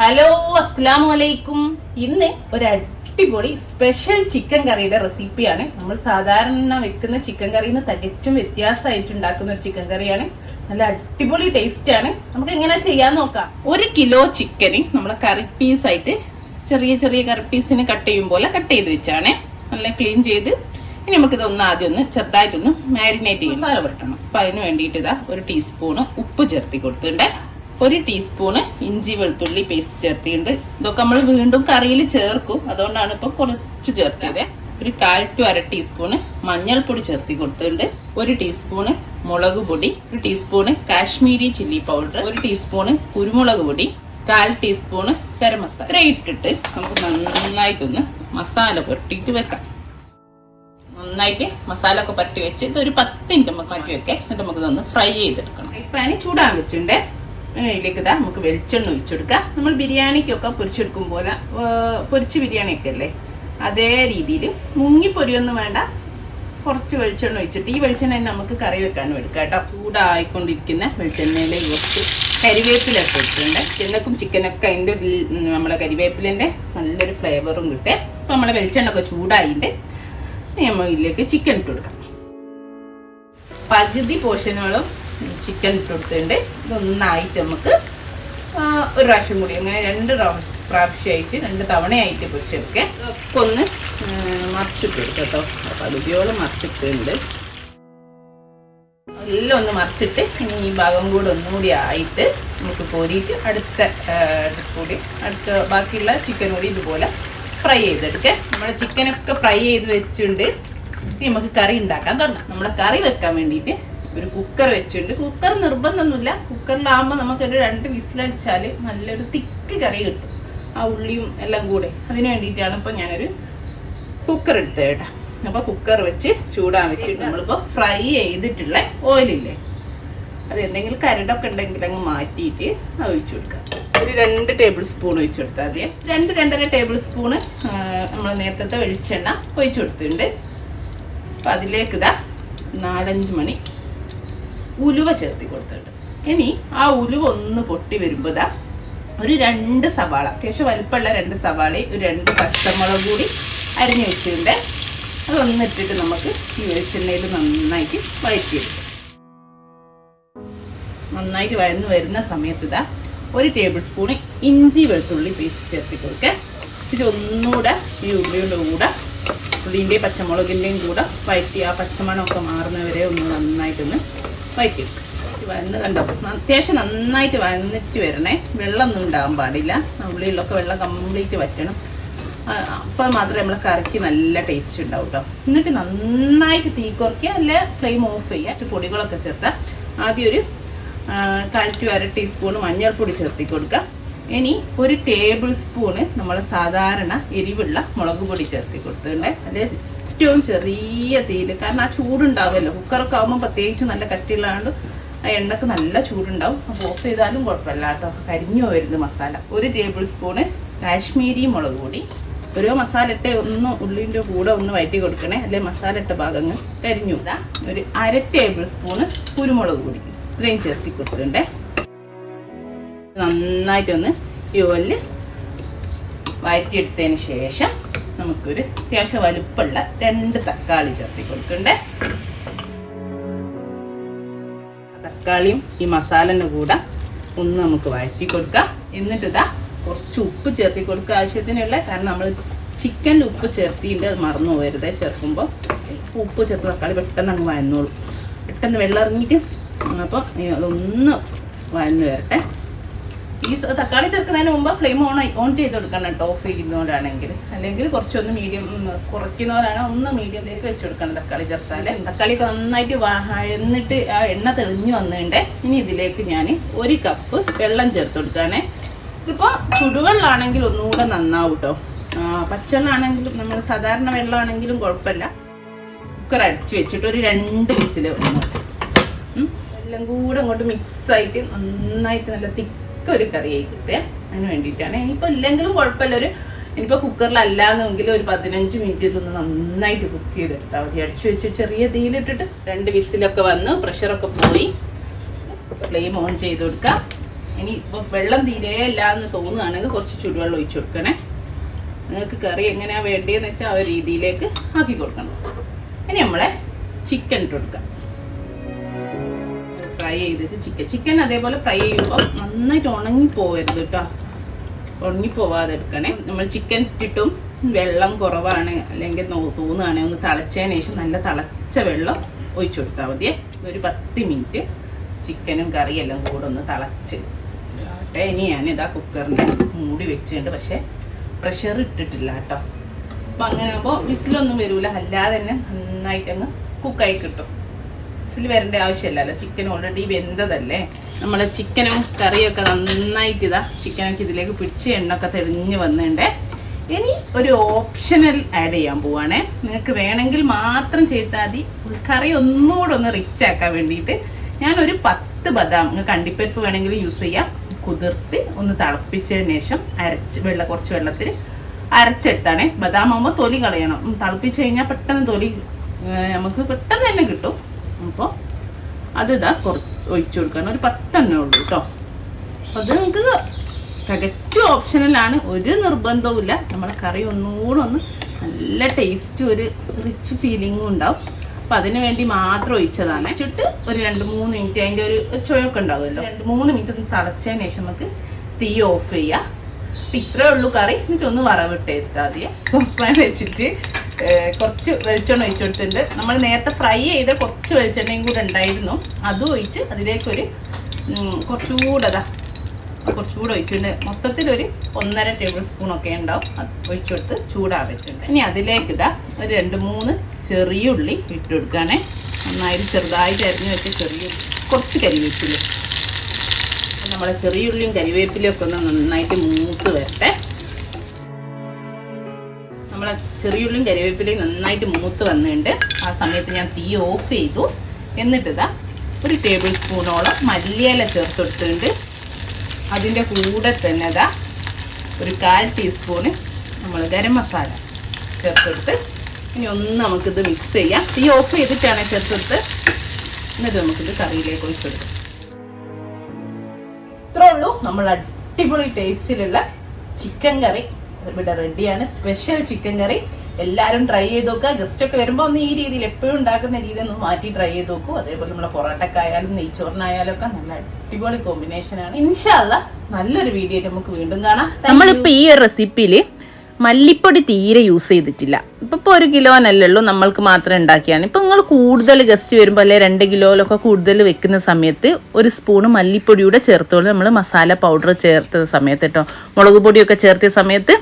Hello, അസ്സലാമു അലൈക്കും. ഇന്ന് ഒരു അടിപൊളി സ്പെഷ്യൽ ചിക്കൻ കറിയുടെ റെസിപ്പിയാണ്. നമ്മൾ സാധാരണ വെക്കുന്ന ചിക്കൻ കറിയിൽ നിന്ന് തികച്ചും വ്യത്യാസമായിട്ട് ഉണ്ടാക്കുന്ന ഒരു ചിക്കൻ കറിയാണ്. നല്ല അടിപൊളി ടേസ്റ്റ് ആണ്. നമുക്ക് എങ്ങനെ ചെയ്യാൻ നോക്കാം. 1 കിലോ ചിക്കന് നമ്മൾ കറി പീസായിട്ട് ചെറിയ ചെറിയ കറി പീസിന് കട്ട് ചെയ്യും പോലെ കട്ട് ചെയ്ത് വെച്ചാണ്. നല്ല ക്ലീൻ ചെയ്ത് ഇനി നമുക്കിതൊന്ന് ആദ്യം ഒന്ന് ചെറുതായിട്ടൊന്ന് മാരിനേറ്റ് ചെയ്യും. മസാല പുരട്ടണം. അപ്പം അതിന് വേണ്ടിയിട്ട് ഇതാ 1 ടീസ്പൂണ് ഉപ്പ് ചേർത്തി കൊടുത്തിട്ടുണ്ട്. 1 ടീസ്പൂണ് ഇഞ്ചി വെളുത്തുള്ളി പേസ്റ്റ് ചേർത്തിട്ടുണ്ട്. ഇതൊക്കെ നമ്മൾ വീണ്ടും കറിയിൽ ചേർക്കും, അതുകൊണ്ടാണ് ഇപ്പം കുറച്ച് ചേർത്തത്. 1/4 to 1/2 ടീസ്പൂണ് മഞ്ഞൾപ്പൊടി ചേർത്തി കൊടുത്തിട്ടുണ്ട്. 1 ടീസ്പൂണ് മുളക് പൊടി, 1 teaspoon Kashmiri chilli powder, 1 teaspoon കുരുമുളക് പൊടി, 1/4 ടീസ്പൂണ് ഗരം മസാല. ഇത്ര ഇട്ടിട്ട് നമുക്ക് നന്നായിട്ടൊന്ന് മസാല പുരട്ടിയിട്ട് വെക്കാം. നന്നായിട്ട് മസാല ഒക്കെ പുരട്ടി വെച്ച് ഇതൊരു 10 മിനിറ്റ് നമുക്ക് മാറ്റി വെക്കാം. എന്നിട്ട് നമുക്കിതൊന്ന് ഫ്രൈ ചെയ്തെടുക്കണം. പാനി ചൂടാൻ വെച്ചിട്ടുണ്ട്. ഇതിലേക്ക് ഇതാ നമുക്ക് വെളിച്ചെണ്ണ ഒഴിച്ചെടുക്കാം. നമ്മൾ ബിരിയാണിക്കൊക്കെ പൊരിച്ചെടുക്കും പോലെ പൊരിച്ച് ബിരിയാണിയൊക്കെ അല്ലേ, അതേ രീതിയിൽ മുങ്ങിപ്പൊരിയൊന്നും വേണ്ട. കുറച്ച് വെളിച്ചെണ്ണ ഒഴിച്ചിട്ട് ഈ വെളിച്ചെണ്ണ നമുക്ക് കറി വെക്കാനും എടുക്കാം കേട്ടോ. ചൂടായിക്കൊണ്ടിരിക്കുന്ന വെളിച്ചെണ്ണയിലേക്ക് കുറച്ച് കരിവേപ്പിലൊക്കെ ഇട്ടിട്ടുണ്ട്. ചിക്കനക്കും ചിക്കനൊക്കെ അതിൻ്റെ നമ്മളെ കരിവേപ്പിലിൻ്റെ നല്ലൊരു ഫ്ലേവറും കിട്ടും. അപ്പം നമ്മളെ വെളിച്ചെണ്ണ ഒക്കെ ചൂടായിട്ട് നമ്മൾ ഇതിലേക്ക് ചിക്കൻ ഇട്ട് കൊടുക്കാം. പകുതി പോർഷനുകളും ചിക്കൻ ഇട്ട് കൊടുത്തിട്ടുണ്ട്. ഇതൊന്നായിട്ട് നമുക്ക് ഒരു പ്രാവശ്യം കൂടി അങ്ങനെ 2 പ്രാവശ്യമായിട്ട് 2 തവണയായിട്ട് പൊരിച്ചെടുക്കുക. ഇതൊക്കെ ഒന്ന് മറിച്ചിട്ട് കൊടുക്കാം കേട്ടോ. പകുതിയോളം മറിച്ചിട്ടുണ്ട്. എല്ലാം ഒന്ന് മറിച്ചിട്ട് ഇനി ഈ ഭാഗം കൂടെ ഒന്നുകൂടി ആയിട്ട് നമുക്ക് കോരിയിട്ട് അടുത്ത ബാക്കിയുള്ള ചിക്കൻ കൂടി ഇതുപോലെ ഫ്രൈ ചെയ്തെടുക്കുക. നമ്മുടെ ചിക്കനൊക്കെ ഫ്രൈ ചെയ്ത് വെച്ചിട്ടുണ്ട്. ഇനി നമുക്ക് കറി ഉണ്ടാക്കാൻ തുടങ്ങാം. നമ്മുടെ കറി വെക്കാൻ വേണ്ടിയിട്ട് ഒരു കുക്കർ വെച്ചിട്ടുണ്ട്. കുക്കർ നിർബന്ധമൊന്നുമില്ല. കുക്കറിലാകുമ്പോൾ നമുക്കൊരു 2 വിസിലടിച്ചാൽ നല്ലൊരു തിക്ക് കറി കിട്ടും, ആ ഉള്ളിയും എല്ലാം കൂടെ. അതിന് വേണ്ടിയിട്ടാണ് ഇപ്പം ഞാനൊരു കുക്കർ എടുത്തത് കേട്ടോ. അപ്പോൾ കുക്കർ വെച്ച് ചൂടാൻ വെച്ചിട്ട് നമ്മളിപ്പോൾ ഫ്രൈ ചെയ്തിട്ടുള്ള ഓയിലില്ലേ, അത് എന്തെങ്കിലും കരടൊക്കെ ഉണ്ടെങ്കിൽ അങ്ങ് മാറ്റിയിട്ട് അത് ഒഴിച്ചു കൊടുക്കാം. ഒരു 2 ടേബിൾ സ്പൂൺ ഒഴിച്ചു കൊടുത്താൽ മതി. 2-2.5 ടേബിൾ സ്പൂണ് നമ്മൾ നേരത്തെ വെളിച്ചെണ്ണ ഒഴിച്ചു കൊടുത്തിട്ടുണ്ട്. അപ്പം അതിലേക്ക് ഇതാ 4-5 മണി ഉലുവ ചേർത്തി കൊടുത്തിട്ടുണ്ട്. ഇനി ആ ഉലുവ ഒന്ന് പൊട്ടി വരുമ്പോൾ ഇതാ ഒരു 2 സവാള, അത്യാവശ്യം വലിപ്പമുള്ള 2 സവാളയും ഒരു 2 പച്ചമുളക് കൂടി അരിഞ്ഞു വെച്ചിട്ടുണ്ട്. അതൊന്നിട്ടിട്ട് നമുക്ക് ഈ വെളിച്ചെണ്ണയിൽ നന്നായിട്ട് വഴറ്റിയെടുക്കാം. നന്നായിട്ട് വഴന്ന് വരുന്ന സമയത്ത് ഇതാ 1 ടേബിൾ സ്പൂൺ ഇഞ്ചി വെളുത്തുള്ളി പേസ്റ്റ് ചേർത്തി കൊടുക്കുക. ഇതൊന്നുകൂടെ ഈ ഉള്ളിയുടെ കൂടെ ഉള്ളിൻ്റെയും പച്ചമുളകിൻ്റെയും കൂടെ വഴറ്റി ആ പച്ചമണമൊക്കെ മാറുന്നവരെ ഒന്ന് നന്നായിട്ടൊന്ന് വഴറ്റി വഴന്ന് കണ്ടോ. അത്യാവശ്യം നന്നായിട്ട് വഴന്നിട്ട് വരണേ. വെള്ളമൊന്നും ഉണ്ടാകാൻ പാടില്ല. ഉള്ളിയിലൊക്കെ വെള്ളം കംപ്ലീറ്റ് വറ്റണം. അപ്പോൾ മാത്രമേ നമ്മളെ കറിക്ക് നല്ല ടേസ്റ്റ് ഉണ്ടാവും കേട്ടോ. എന്നിട്ട് നന്നായിട്ട് തീ കുറയ്ക്കുക, അല്ലെ ഫ്ലെയിം ഓഫ് ചെയ്യുക. പൊടികളൊക്കെ ചേർത്താൽ ആദ്യം ഒരു 1/4 to 1/2 ടീസ്പൂൺ മഞ്ഞൾപ്പൊടി ചേർത്തി കൊടുക്കുക. ഇനി 1 ടേബിൾ സ്പൂണ് നമ്മൾ സാധാരണ എരിവുള്ള മുളക് പൊടി ചേർത്തി കൊടുത്തിട്ടുണ്ട്. അതിൽ ഏറ്റവും ചെറിയ തീയിൽ, കാരണം ആ ചൂടുണ്ടാവുമല്ലോ. കുക്കറൊക്കെ ആകുമ്പോൾ പ്രത്യേകിച്ച് നല്ല കട്ടിയുള്ളതുകൊണ്ട് ആ എണ്ണക്ക് നല്ല ചൂടുണ്ടാവും. അപ്പോൾ ഓഫ് ചെയ്താലും കുഴപ്പമില്ല കേട്ടോ, കരിഞ്ഞു വരുന്നത് മസാല. 1 ടേബിൾ സ്പൂണ് കാശ്മീരി മുളക് പൊടി. ഓരോ മസാല ഇട്ട് ഒന്ന് ഉള്ളിൻ്റെ കൂടെ ഒന്ന് വഴറ്റി കൊടുക്കണേ, അല്ലെ മസാല ഇട്ട ഭാഗങ്ങൾ കരിഞ്ഞു. ഒരു 1/2 ടേബിൾ സ്പൂണ് കുരുമുളക് പൊടി ഇത്രയും ചേർത്തി കൊടുത്തിട്ടുണ്ടേ. നന്നായിട്ടൊന്ന് ഈ ഓയിലിൽ വഴറ്റിയെടുത്തതിന് ശേഷം നമുക്കൊരു അത്യാവശ്യം വലുപ്പമുള്ള 2 തക്കാളി ചേർത്തി കൊടുക്കണ്ടേ. തക്കാളിയും ഈ മസാലൻ്റെ കൂടെ ഒന്ന് നമുക്ക് വഴറ്റി കൊടുക്കാം. എന്നിട്ട് ഇതാ കുറച്ച് ഉപ്പ് ചേർത്തി കൊടുക്കുക ആവശ്യത്തിനുള്ള. കാരണം നമ്മൾ ചിക്കനിൽ ഉപ്പ് ചേർത്തിയിട്ട് അത് മറന്നു പോകരുതേ. ചേർക്കുമ്പോൾ ഉപ്പ് ചേർത്ത് തക്കാളി പെട്ടെന്ന് അങ്ങ് വഴന്നോളും, പെട്ടെന്ന് വെള്ളം ഇറങ്ങിയിട്ട്. അപ്പോൾ അതൊന്ന് വഴന്ന് വരട്ടെ. ഈ തക്കാളി ചേർക്കുന്നതിന് മുമ്പ് ഫ്ലെയിം ഓൺ ചെയ്ത് കൊടുക്കണം കേട്ടോ, ഓഫ് ചെയ്യുന്നവരാണെങ്കിൽ. അല്ലെങ്കിൽ കുറച്ചൊന്ന് മീഡിയം കുറയ്ക്കുന്നവരാണ് ഒന്ന് മീഡിയത്തിലേക്ക് വെച്ച് കൊടുക്കണം തക്കാളി ചേർത്താൽ. തക്കാളിയൊക്കെ നന്നായിട്ട് വഴന്നിട്ട് ആ എണ്ണ തെളിഞ്ഞു വന്നിട്ടുണ്ട്. ഇനി ഇതിലേക്ക് ഞാൻ 1 കപ്പ് വെള്ളം ചേർത്ത് കൊടുക്കുകയാണേ. ഇതിപ്പോൾ ചുടുവെള്ളമാണെങ്കിൽ ഒന്നുകൂടെ നന്നാവും കേട്ടോ. പച്ചവെള്ളമാണെങ്കിലും നമ്മൾ സാധാരണ വെള്ളമാണെങ്കിലും കുഴപ്പമില്ല. കുക്കർ അടച്ച് വെച്ചിട്ട് ഒരു 2 വിസിൽ വന്നു എല്ലാം കൂടെ അങ്ങോട്ട് മിക്സായിട്ട് നന്നായിട്ട് നല്ല ഒരു കറി ആയി കിട്ടുക. അതിന് വേണ്ടിയിട്ടാണ്. ഇനിയിപ്പോൾ ഇല്ലെങ്കിലും കുഴപ്പമില്ല. ഇനിയിപ്പോൾ കുക്കറിലല്ലാന്നെങ്കിൽ ഒരു 15 മിനിറ്റ് ഇതൊന്ന് നന്നായിട്ട് കുക്ക് ചെയ്തെടുത്താൽ മതി. അടിച്ചു വെച്ച് ചെറിയ തീയിലിട്ടിട്ട് 2 വിസിലൊക്കെ വന്ന് പ്രഷറൊക്കെ പോയി ഫ്ലെയിം ഓൺ ചെയ്ത് കൊടുക്കാം. ഇനി ഇപ്പോൾ വെള്ളം തീരെ ഇല്ല എന്ന് തോന്നുകയാണെങ്കിൽ കുറച്ച് ചുടുവെള്ളം ഒഴിച്ചു കൊടുക്കണേ. നിങ്ങൾക്ക് കറി എങ്ങനെയാണ് വേണ്ടതെന്ന് വെച്ചാൽ ആ ഒരു രീതിയിലേക്ക് ആക്കി കൊടുക്കണം. ഇനി നമ്മളെ ചിക്കൻ ഇട്ട് കൊടുക്കാം. ഫ്രൈ ചെയ്ത് വെച്ച് ചിക്കൻ അതേപോലെ ഫ്രൈ ചെയ്യുമ്പോൾ നന്നായിട്ട് ഉണങ്ങിപ്പോവരുത് കേട്ടോ. ഉണങ്ങിപ്പോവാതെ എടുക്കണേ. നമ്മൾ ചിക്കൻ ഇട്ടിട്ടും വെള്ളം കുറവാണ് അല്ലെങ്കിൽ തോന്നുകയാണെങ്കിൽ ഒന്ന് തിളച്ചതിന് ശേഷം നല്ല തിളച്ച വെള്ളം ഒഴിച്ചു കൊടുത്താൽ മതിയേ. ഒരു 10 മിനിറ്റ് ചിക്കനും കറിയെല്ലാം കൂടെ ഒന്ന് തിളച്ച് ഇനി ഞാനിതാ കുക്കറിൻ്റെ മൂടി വെച്ചിട്ടുണ്ട്. പക്ഷേ പ്രഷർ ഇട്ടിട്ടില്ല കേട്ടോ. അപ്പം അങ്ങനെ ആകുമ്പോൾ വിസിലൊന്നും വരില്ല, അല്ലാതെ തന്നെ നന്നായിട്ടങ്ങ് കുക്കായി കിട്ടും. വിസിൽ വരേണ്ട ആവശ്യമില്ലല്ലോ, ചിക്കൻ ഓൾറെഡി വെന്തതല്ലേ. നമ്മൾ ചിക്കനും കറിയൊക്കെ നന്നായിട്ട് ചിക്കനൊക്കെ ഇതിലേക്ക് പിടിച്ച് എണ്ണൊക്കെ തെളിഞ്ഞ് വന്നിട്ടുണ്ട്. ഇനി ഒരു ഓപ്ഷണൽ ആഡ് ചെയ്യാൻ പോവാണേ. നിങ്ങൾക്ക് വേണമെങ്കിൽ മാത്രം ചെയ്താൽ മതി. കറി ഒന്നുകൂടെ ഒന്ന് റിച്ച് ആക്കാൻ വേണ്ടിയിട്ട് ഞാനൊരു 10 ബദാം, നിങ്ങൾക്ക് അണ്ടിപ്പരിപ്പ് വേണമെങ്കിൽ യൂസ് ചെയ്യാം, കുതിർത്ത് ഒന്ന് തിളപ്പിച്ചതിന് ശേഷം കുറച്ച് വെള്ളത്തിൽ അരച്ചെടുത്താണേ. ബദാം ആകുമ്പോൾ തൊലി കളയണം. തിളപ്പിച്ച് കഴിഞ്ഞാൽ പെട്ടെന്ന് തൊലി നമുക്ക് പെട്ടെന്ന് തന്നെ കിട്ടും. അപ്പോൾ അത് ഒഴിച്ചു കൊടുക്കണം. ഒരു 10 എണ്ണേ ഉള്ളൂ കേട്ടോ. അപ്പോൾ അത് നിങ്ങൾക്ക് തികച്ചും ഓപ്ഷണലാണ്, ഒരു നിർബന്ധവും ഇല്ല. നമ്മളെ കറി ഒന്നുകൂടെ ഒന്ന് നല്ല ടേസ്റ്റും ഒരു റിച്ച് ഫീലിങ്ങും ഉണ്ടാവും. അപ്പം അതിന് വേണ്ടി മാത്രം ഒഴിച്ചതാണ്. വെച്ചിട്ട് ഒരു 2-3 മിനിറ്റ് അതിൻ്റെ ഒരു ചുവയൊക്കെ ഉണ്ടാവുമല്ലോ, 2-3 മിനിറ്റ് ഒന്ന് തിളച്ചതിന് ശേഷം നമുക്ക് തീ ഓഫ് ചെയ്യുക. അപ്പം ഇത്രയേ ഉള്ളൂ കറി. എന്നിട്ട് ഒന്ന് വറവിട്ട് എടുത്താൽ മതി. സോസ്പാൻ വെച്ചിട്ട് കുറച്ച് വെളിച്ചെണ്ണ ഒഴിച്ചു കൊടുത്തിട്ടുണ്ട്. നമ്മൾ നേരത്തെ ഫ്രൈ ചെയ്ത കുറച്ച് വെളിച്ചെണ്ണയും കൂടെ ഉണ്ടായിരുന്നു, അതും ഒഴിച്ച് അതിലേക്കൊരു കുറച്ചുകൂടെ ഒഴിച്ചിട്ടുണ്ട്. മൊത്തത്തിലൊരു 1.5 ടേബിൾ സ്പൂണൊക്കെ ഉണ്ടാവും. അത് ഒഴിച്ചു കൊടുത്ത് ചൂടാൻ വെച്ചിട്ടുണ്ട്. ഇനി അതിലേക്ക് ഒരു 2-3 ചെറിയ ഉള്ളി ഇട്ട് കൊടുക്കുകയാണേ. നന്നായിട്ട് ചെറുതായിട്ട് അരിഞ്ഞ് വെച്ച ചെറിയ ഉള്ളി, കുറച്ച് കരിവേപ്പില. നമ്മളെ ചെറിയ ഉള്ളിയും കരിവേപ്പിലയും ഒക്കെ ഒന്ന് നന്നായിട്ട് മൂത്ത് വരട്ടെ. നമ്മളെ ചെറിയുള്ളിയും കരിവേപ്പിലയും നന്നായിട്ട് മൂത്ത് വന്നിട്ടുണ്ട്. ആ സമയത്ത് ഞാൻ തീ ഓഫ് ചെയ്തു. എന്നിട്ട് ഒരു ടേബിൾ സ്പൂണോളം മല്ലിയില ചേർത്ത് കൊടുത്തിട്ടുണ്ട്. അതിൻ്റെ കൂടെ തന്നെ ഒരു 1/4 ടീസ്പൂണ് നമ്മൾ ഗരം മസാല ചേർത്തെടുത്ത് ഇനി ഒന്ന് നമുക്കിത് മിക്സ് ചെയ്യാം. തീ ഓഫ് ചെയ്തിട്ടാണ് ചേർത്തെടുത്ത്. എന്നിട്ട് നമുക്കിത് കറിയിലേക്ക് ഒഴിച്ചെടുക്കാം. ഇത്രേ ഉള്ളൂ, നമ്മൾ അടിപൊളി ടേസ്റ്റിലുള്ള ചിക്കൻ കറി ഇവിടെ റെഡിയാണ്. സ്പെഷ്യൽ ചിക്കൻ കറി എല്ലാവരും ട്രൈ ചെയ്ത് നോക്കുക. ഗസ്റ്റൊക്കെ വരുമ്പോൾ ഒന്ന് ഈ രീതിയിൽ എപ്പോഴും ഉണ്ടാക്കുന്ന രീതി ഒന്ന് മാറ്റി ട്രൈ ചെയ്ത് നോക്കൂ. അതേപോലെ നമ്മളെ പൊറോട്ടക്കായാലും നെയ്ച്ചോറിനായാലും ഒക്കെ നല്ല അടിപൊളി കോമ്പിനേഷനാണ്. ഇൻഷാ അല്ലാ നല്ലൊരു വീഡിയോ നമുക്ക് വീണ്ടും കാണാം. നമ്മളിപ്പോൾ ഈ ഒരു റെസിപ്പിയിൽ മല്ലിപ്പൊടി തീരെ യൂസ് ചെയ്തിട്ടില്ല. ഇപ്പോൾ 1 കിലോനല്ലേ ഉള്ളൂ, നമ്മൾക്ക് മാത്രം ഉണ്ടാക്കിയാണ്. ഇപ്പോൾ നിങ്ങൾ കൂടുതൽ ഗസ്റ്റ് വരുമ്പോൾ അല്ലെ 2 കിലോയിലൊക്കെ കൂടുതൽ വെക്കുന്ന സമയത്ത് 1 സ്പൂണ് മല്ലിപ്പൊടിയൂടെ ചേർത്തോളൂ. നമ്മൾ മസാല പൗഡർ ചേർത്ത സമയത്ത് കേട്ടോ, മുളക് പൊടിയൊക്കെ ചേർത്ത സമയത്ത്